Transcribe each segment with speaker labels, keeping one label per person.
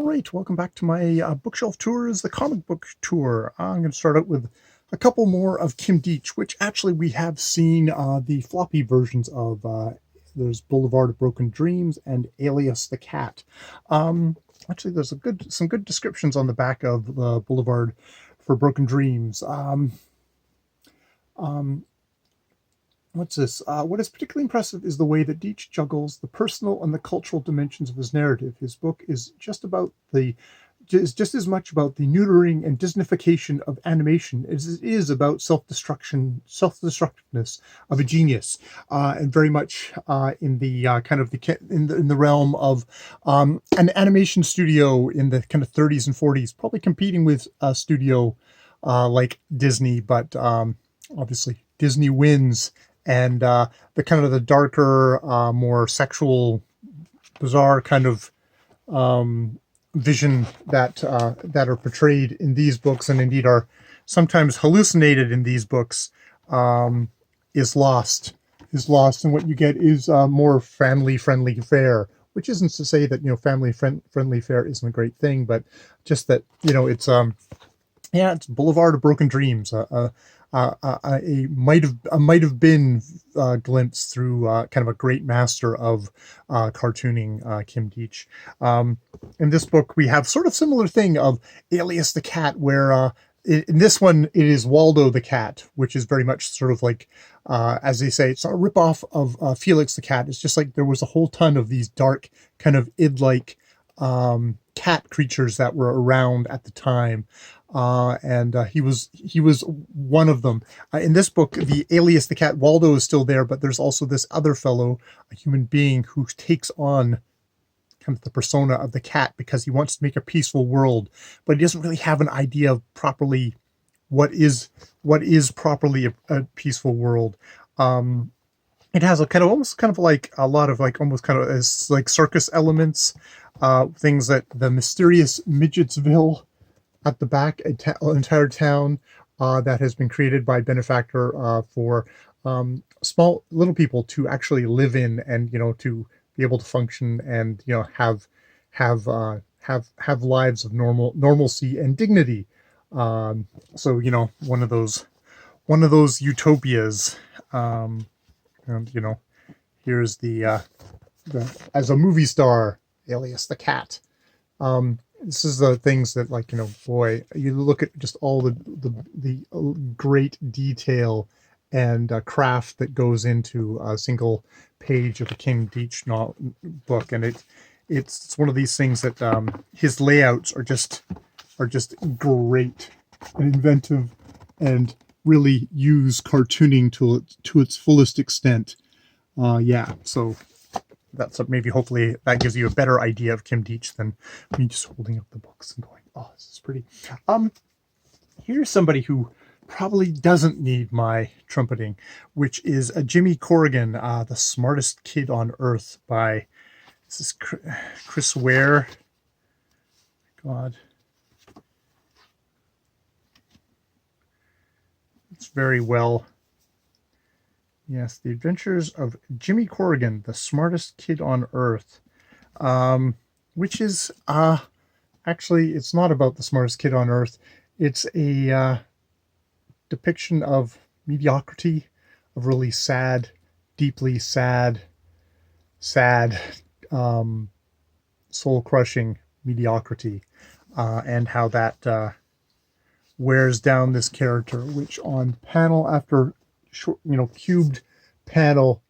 Speaker 1: right, welcome back to my bookshelf tours, the comic book tour. I'm going to start out with a couple more of Kim Deitch, which actually we have seen the floppy versions of. There's Boulevard of Broken Dreams and Alias the Cat. Actually, there's some good descriptions on the back of Boulevard for Broken Dreams. What's this? What is particularly impressive is the way that Deitch juggles the personal and the cultural dimensions of his narrative. His book is just as much about the neutering and Disneyfication of animation as it is about self-destructiveness of a genius, and very much in the in the realm of an animation studio in the kind of 30s and 40s, probably competing with a studio like Disney, but obviously Disney wins. And the kind of the darker, more sexual, bizarre kind of vision that are portrayed in these books, and indeed are sometimes hallucinated in these books, is lost. And what you get is more family-friendly fare, which isn't to say that family-friendly fare isn't a great thing, but just that it's it's Boulevard of Broken Dreams. A might have been glimpse through kind of a great master of cartooning, Kim Deitch. In this book, we have sort of similar thing of Alias the Cat, where in this one it is Waldo the Cat, which is very much sort of like, as they say, it's a ripoff of Felix the Cat. It's just like there was a whole ton of these dark kind of id-like cat creatures that were around at the time. And he was one of them. In this book, the Alias the Cat, Waldo is still there, but there's also this other fellow, a human being, who takes on kind of the persona of the cat because he wants to make a peaceful world, but he doesn't really have an idea of properly what is properly a peaceful world. It has a kind of almost kind of like a lot of like almost kind of as like circus elements, things that the mysterious Midgetsville at the back, an entire town that has been created by benefactor for small little people to actually live in, and to be able to function and have lives of normalcy and dignity. So one of those utopias. And here's the as a movie star, Alias the Cat. This is the things that, like, boy, you look at just all the great detail and craft that goes into a single page of a Kim Deitch book, and it's one of these things that his layouts are just great and inventive, and really use cartooning to its fullest extent. So that's maybe hopefully that gives you a better idea of Kim Deitch than me just holding up the books and going, oh, this is pretty. Here's somebody who probably doesn't need my trumpeting, which is Jimmy Corrigan, The Smartest Kid on Earth, by Chris Ware. God. It's very well. Yes, The Adventures of Jimmy Corrigan, The Smartest Kid on Earth, which is, actually, it's not about the smartest kid on Earth. It's a depiction of mediocrity, of really sad, deeply sad, soul-crushing mediocrity, and how that wears down this character, which on panel after short, cubed panel,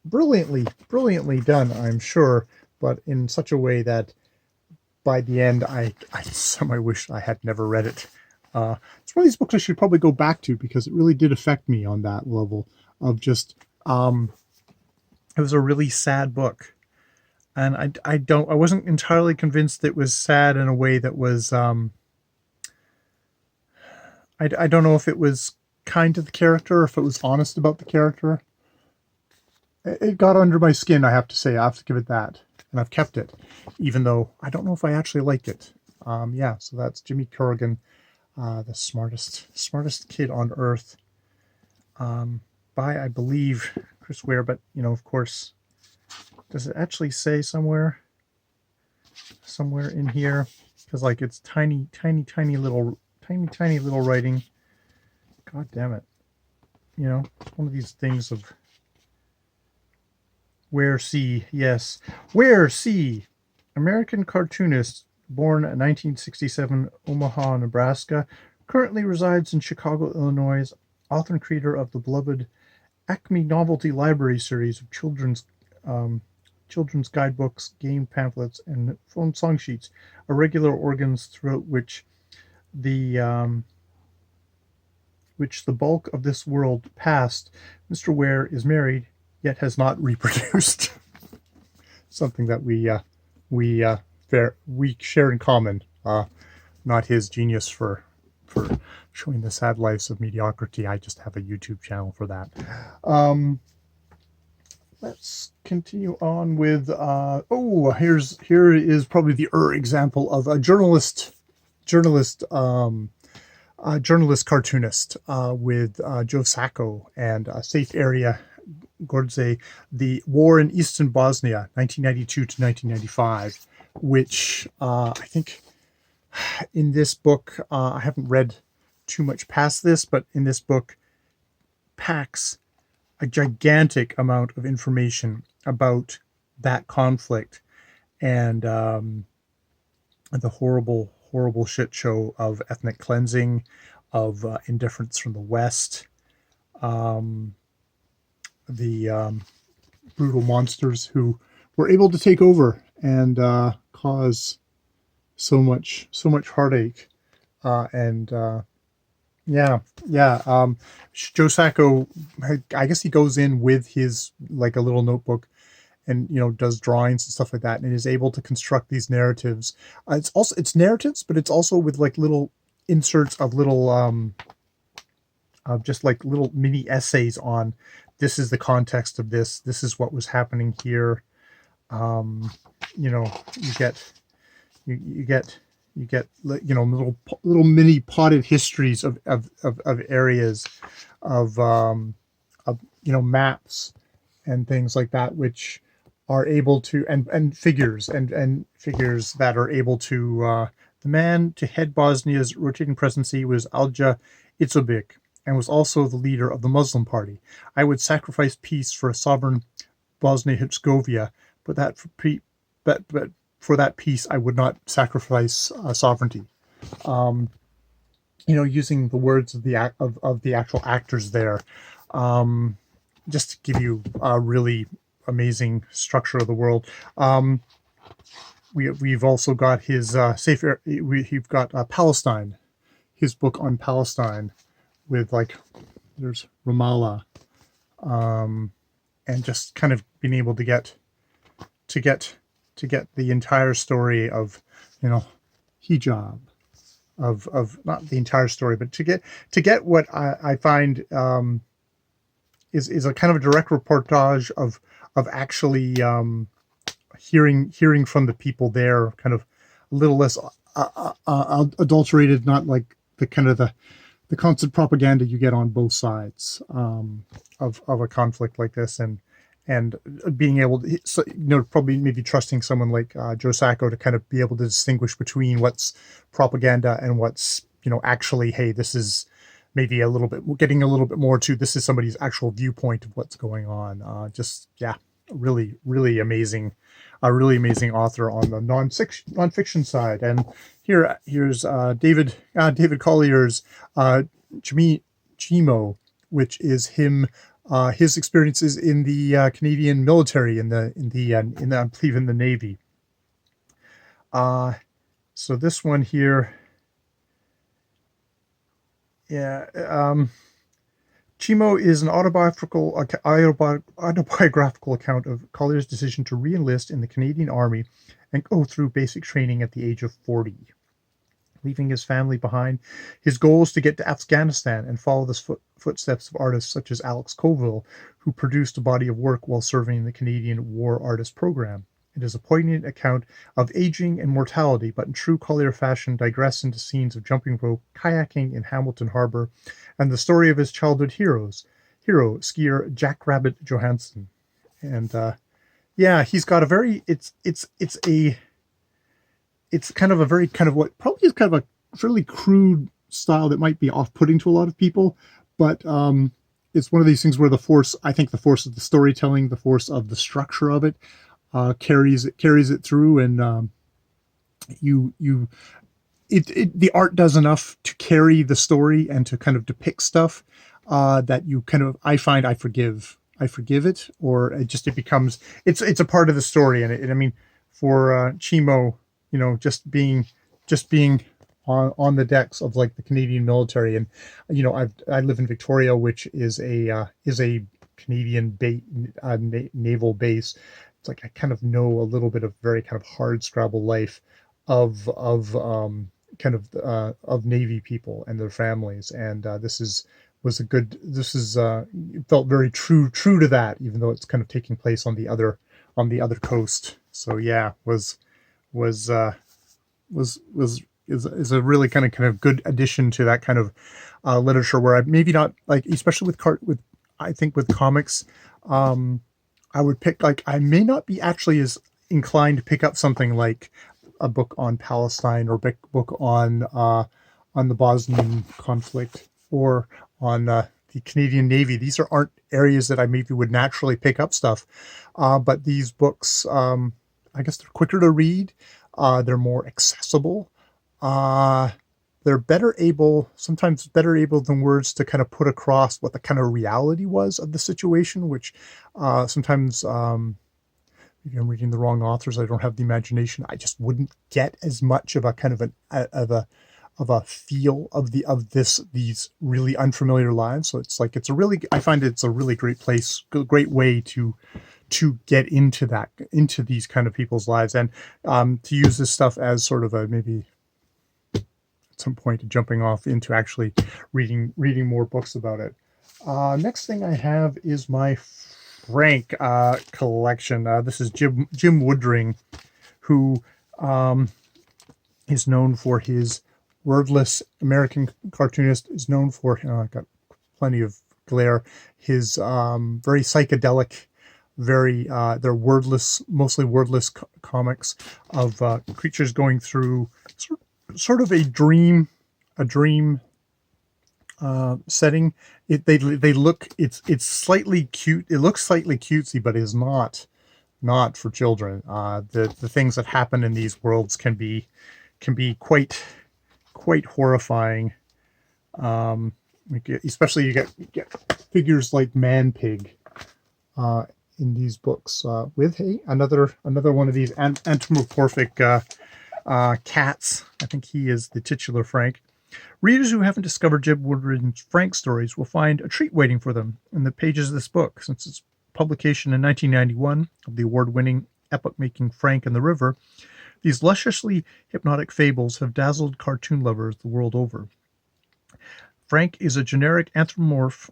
Speaker 1: brilliantly done, I'm sure, but in such a way that by the end, I somehow wish I had never read it. It's one of these books I should probably go back to, because it really did affect me on that level of just, it was a really sad book. And I wasn't entirely convinced it was sad in a way that was, I don't know if it was kind to the character, or if it was honest about the character. It got under my skin, I have to say. I have to give it that. And I've kept it, even though I don't know if I actually liked it. So that's Jimmy Corrigan, The Smartest Kid on Earth, by, I believe, Chris Ware. But, of course, does it actually say somewhere? somewhere in here, because like it's tiny little writing. God damn it. You know, one of these things of where C, yes. Where C, American cartoonist, born in 1967, Omaha, Nebraska, currently resides in Chicago, Illinois, author and creator of the beloved Acme Novelty Library series of children's guidebooks, game pamphlets, and phone song sheets, are regular organs throughout which the bulk of this world passed. Mr. Ware is married, yet has not reproduced. Something that we share in common. Not his genius for showing the sad lives of mediocrity. I just have a YouTube channel for that. Let's continue on with here is probably the example of a journalist cartoonist with Joe Sacco and Safe Area Gordze, the War in Eastern Bosnia, 1992 to 1995, which I think in this book, I haven't read too much past this, but in this book packs a gigantic amount of information about that conflict and the horrible shit show of ethnic cleansing, of indifference from the West, the brutal monsters who were able to take over and cause so much heartache. Joe Sacco, I guess he goes in with his like a little notebook and does drawings and stuff like that, and is able to construct these narratives. It's narratives, but it's also with like little inserts of little of just like little mini essays on this is the context of this is what was happening here. You get little mini potted histories of areas of maps and things like that, which are able to and figures that are able to the man to head Bosnia's rotating presidency was Alja Izetbegovic, and was also the leader of the Muslim Party. I would sacrifice peace for a sovereign Bosnia-Herzegovina, but for that peace, I would not sacrifice sovereignty. Using the words of the actual actors there, just to give you a really amazing structure of the world. We've also got his we've got Palestine, his book on Palestine, with like there's Ramallah, and just kind of being able to get the entire story of hijab, of not the entire story, but to get what I find is a kind of a direct reportage of actually hearing from the people there, kind of a little less adulterated, not like the kind of the constant propaganda you get on both sides of a conflict like this, and being able to, probably maybe trusting someone like Joe Sacco to kind of be able to distinguish between what's propaganda and what's, actually, hey, this is maybe getting a little bit more to, this is somebody's actual viewpoint of what's going on. Really, really amazing, a really amazing author on the nonfiction side. And here's David Collier's Chimo, which is him. His experiences in the Canadian military, in I believe in the Navy. So this one here, Chimo is an autobiographical account of Collier's decision to re-enlist in the Canadian Army and go through basic training at the age of 40. Leaving his family behind, his goal is to get to Afghanistan and follow the footsteps of artists such as Alex Colville, who produced a body of work while serving in the Canadian War Artist Program. It is a poignant account of aging and mortality, but in true Collier fashion digress into scenes of jumping rope, kayaking in Hamilton Harbor, and the story of his childhood hero, skier Jack Rabbit Johansson. And he's got a very, it's a it's kind of a very kind of what probably is kind of a fairly crude style that might be off-putting to a lot of people, but it's one of these things where I think the force of the storytelling, the force of the structure of it, carries it through, and the art does enough to carry the story and to kind of depict stuff that you kind of, I find, I forgive it, or it becomes, it's a part of the story. And I mean, for Chimo, just being on the decks of like the Canadian military, and I live in Victoria, which is a Canadian naval base. It's like I kind of know a little bit of very kind of hard scrabble life of Navy people and their families, and this felt very true to that, even though it's kind of taking place on the other coast. So yeah, is a really kind of good addition to that kind of literature, where I maybe not like, especially with I think with comics, I would pick, like, I may not be actually as inclined to pick up something like a book on Palestine, or a book on the Bosnian conflict, or on the Canadian Navy. These aren't areas that I maybe would naturally pick up stuff, but these books, I guess they're quicker to read, they're more accessible, they're sometimes better able than words to kind of put across what the kind of reality was of the situation, which sometimes maybe I'm reading the wrong authors, I don't have the imagination, I just wouldn't get as much of a kind of a feel of these really unfamiliar lives. So it's like, I find it's a really great great way to get into these kind of people's lives, and to use this stuff as sort of a, maybe at some point, jumping off into actually reading more books about it. Next thing I have is my Frank collection. This is Jim Woodring, who is known for his wordless, American cartoonist, is known for, I got plenty of glare, his very psychedelic, they're wordless, mostly wordless comics of creatures going through sort of a dream setting. It's slightly cute. It looks slightly cutesy, but is not for children. The things that happen in these worlds can be quite horrifying. Especially you get figures like Man Pig in these books, with another one of these anthropomorphic cats. I think he is the titular Frank. Readers who haven't discovered Jim Woodring's Frank stories will find a treat waiting for them in the pages of this book. Since its publication in 1991 of the award-winning, epoch-making Frank and the River, these lusciously hypnotic fables have dazzled cartoon lovers the world over. Frank is a generic anthropomorph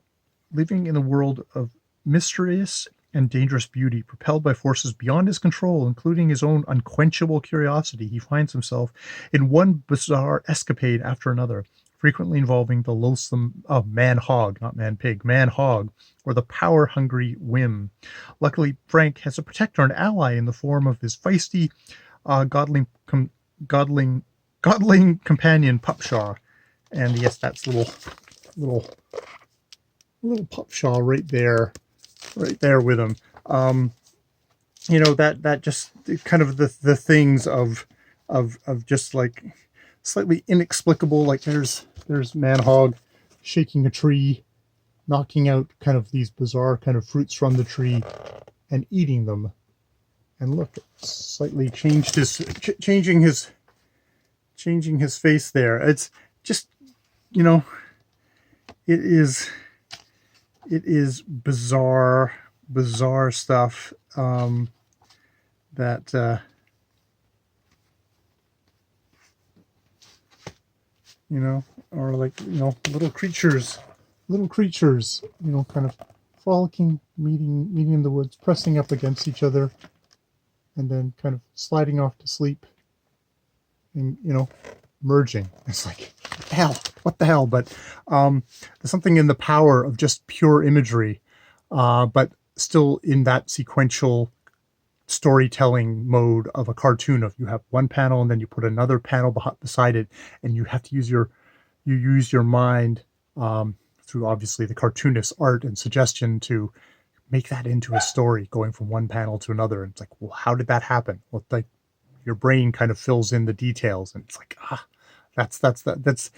Speaker 1: living in a world of mysterious and dangerous beauty, propelled by forces beyond his control, including his own unquenchable curiosity. He finds himself in one bizarre escapade after another, frequently involving the loathsome man-hog, not man-pig, man-hog, or the power-hungry whim. Luckily, Frank has a protector and ally in the form of his feisty, godling companion Pupshaw. And yes, that's little Pupshaw right there with him. That just kind of the things of just like slightly inexplicable, like there's Man-Hog shaking a tree, knocking out kind of these bizarre kind of fruits from the tree and eating them. And look, it's slightly changing his face there. It's just, it is bizarre stuff, that or like, little creatures, kind of frolicking, meeting in the woods, pressing up against each other, and then kind of sliding off to sleep, and merging. It's like, what the hell? But there's something in the power of just pure imagery, but still in that sequential storytelling mode of a cartoon. Of you have one panel and then you put another panel beside it, and you have to use your mind through obviously the cartoonist's art and suggestion to make that into a story, going from one panel to another. And it's like, well, how did that happen? Well, like your brain kind of fills in the details, and it's like, that's the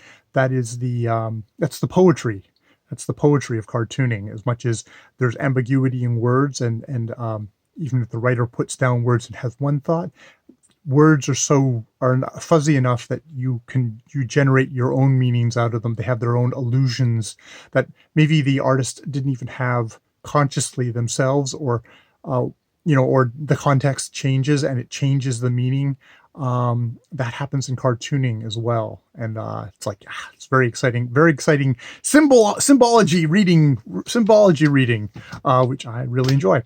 Speaker 1: poetry. That's the poetry of cartooning. As much as there's ambiguity in words, and even if the writer puts down words and has one thought, words are fuzzy enough that you generate your own meanings out of them. They have their own illusions that maybe the artist didn't even have consciously themselves, or or the context changes and it changes the meaning. That happens in cartooning as well, and it's like, it's very exciting symbology reading, which I really enjoy.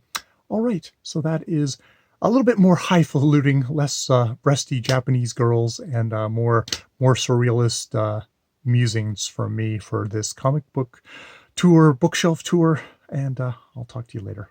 Speaker 1: All right, so that is a little bit more highfalutin, less breasty Japanese girls, and more surrealist musings from me for this comic book tour, bookshelf tour, and I'll talk to you later.